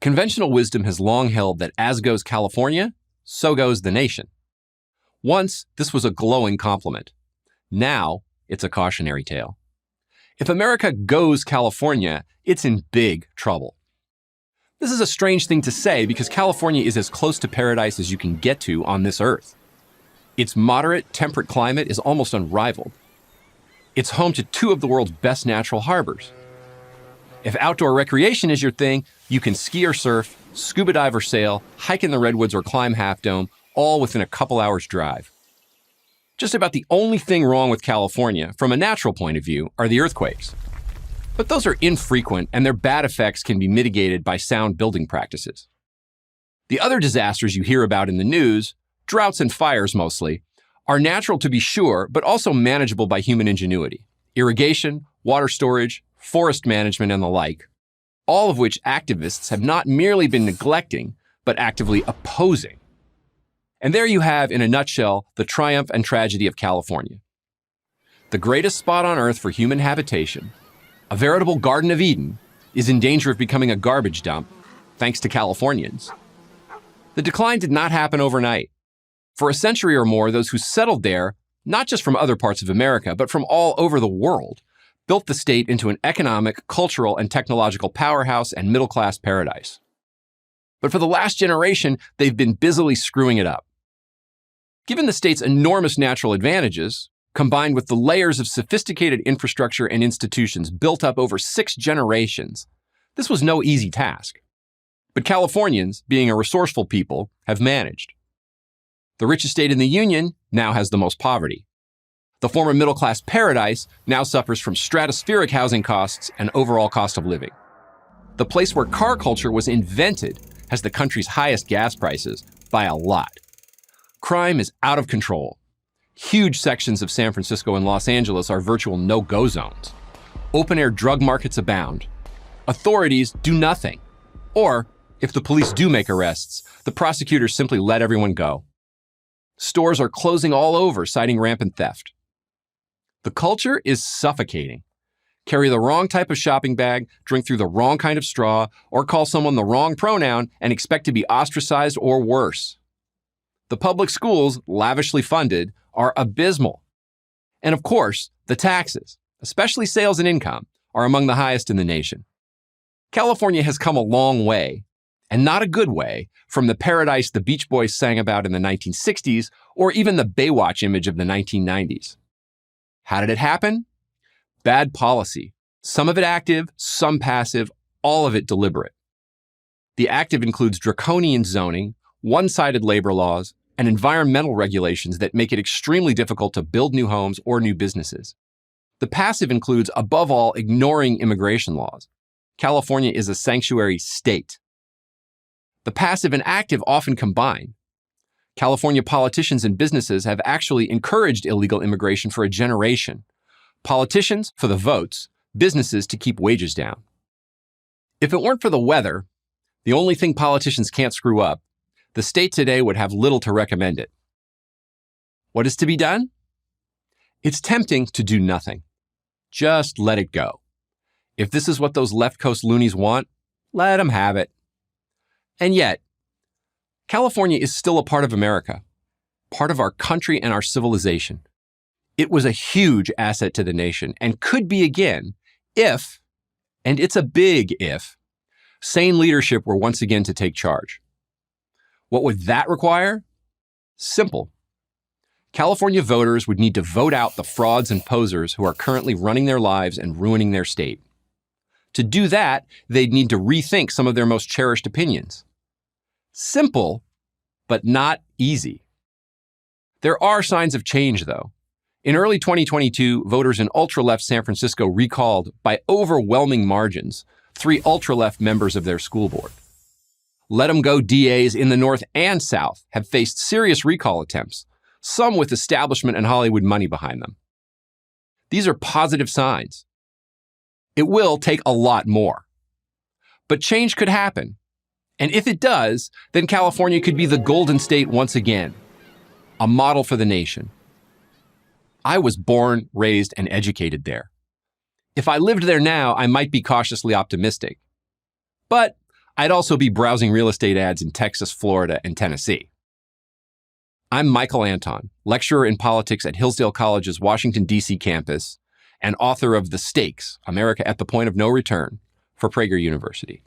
Conventional wisdom has long held that as goes California, so goes the nation. Once, this was a glowing compliment. Now, it's a cautionary tale. If America goes California, it's in big trouble. This is a strange thing to say because California is as close to paradise as you can get to on this earth. Its moderate, temperate climate is almost unrivaled. It's home to two of the world's best natural harbors. If outdoor recreation is your thing, you can ski or surf, scuba dive or sail, hike in the Redwoods or climb Half Dome, all within a couple hours' drive. Just about the only thing wrong with California, from a natural point of view, are the earthquakes. But those are infrequent, and their bad effects can be mitigated by sound building practices. The other disasters you hear about in the news, droughts and fires mostly, are natural to be sure, but also manageable by human ingenuity. Irrigation, water storage, forest management, and the like, all of which activists have not merely been neglecting, but actively opposing. And there you have, in a nutshell, the triumph and tragedy of California. The greatest spot on Earth for human habitation, a veritable Garden of Eden, is in danger of becoming a garbage dump, thanks to Californians. The decline did not happen overnight. For a century or more, those who settled there, not just from other parts of America, but from all over the world, built the state into an economic, cultural, and technological powerhouse and middle-class paradise. But for the last generation, they've been busily screwing it up. Given the state's enormous natural advantages, combined with the layers of sophisticated infrastructure and institutions built up over 6 generations, this was no easy task. But Californians, being a resourceful people, have managed. The richest state in the Union now has the most poverty. The former middle-class paradise now suffers from stratospheric housing costs and overall cost of living. The place where car culture was invented has the country's highest gas prices by a lot. Crime is out of control. Huge sections of San Francisco and Los Angeles are virtual no-go zones. Open-air drug markets abound. Authorities do nothing. Or, if the police do make arrests, the prosecutors simply let everyone go. Stores are closing all over, citing rampant theft. The culture is suffocating. Carry the wrong type of shopping bag, drink through the wrong kind of straw, or call someone the wrong pronoun and expect to be ostracized or worse. The public schools, lavishly funded, are abysmal. And of course, the taxes, especially sales and income, are among the highest in the nation. California has come a long way, and not a good way, from the paradise the Beach Boys sang about in the 1960s or even the Baywatch image of the 1990s. How did it happen? Bad policy. Some of it active, some passive, all of it deliberate. The active includes draconian zoning, one-sided labor laws, and environmental regulations that make it extremely difficult to build new homes or new businesses. The passive includes, above all, ignoring immigration laws. California is a sanctuary state. The passive and active often combine. California politicians and businesses have actually encouraged illegal immigration for a generation. Politicians for the votes, businesses to keep wages down. If it weren't for the weather, the only thing politicians can't screw up, the state today would have little to recommend it. What is to be done? It's tempting to do nothing. Just let it go. If this is what those left coast loonies want, let them have it. And yet, California is still a part of America, part of our country and our civilization. It was a huge asset to the nation and could be again if, and it's a big if, sane leadership were once again to take charge. What would that require? Simple. California voters would need to vote out the frauds and posers who are currently running their lives and ruining their state. To do that, they'd need to rethink some of their most cherished opinions. Simple, but not easy. There are signs of change, though. In early 2022, voters in ultra-left San Francisco recalled, by overwhelming margins, 3 ultra-left members of their school board. Let-em-go DAs in the North and South have faced serious recall attempts, some with establishment and Hollywood money behind them. These are positive signs. It will take a lot more. But change could happen. And if it does, then California could be the Golden State once again, a model for the nation. I was born, raised, and educated there. If I lived there now, I might be cautiously optimistic. But I'd also be browsing real estate ads in Texas, Florida, and Tennessee. I'm Michael Anton, lecturer in politics at Hillsdale College's Washington, D.C. campus, and author of The Stakes, America at the Point of No Return, for Prager University.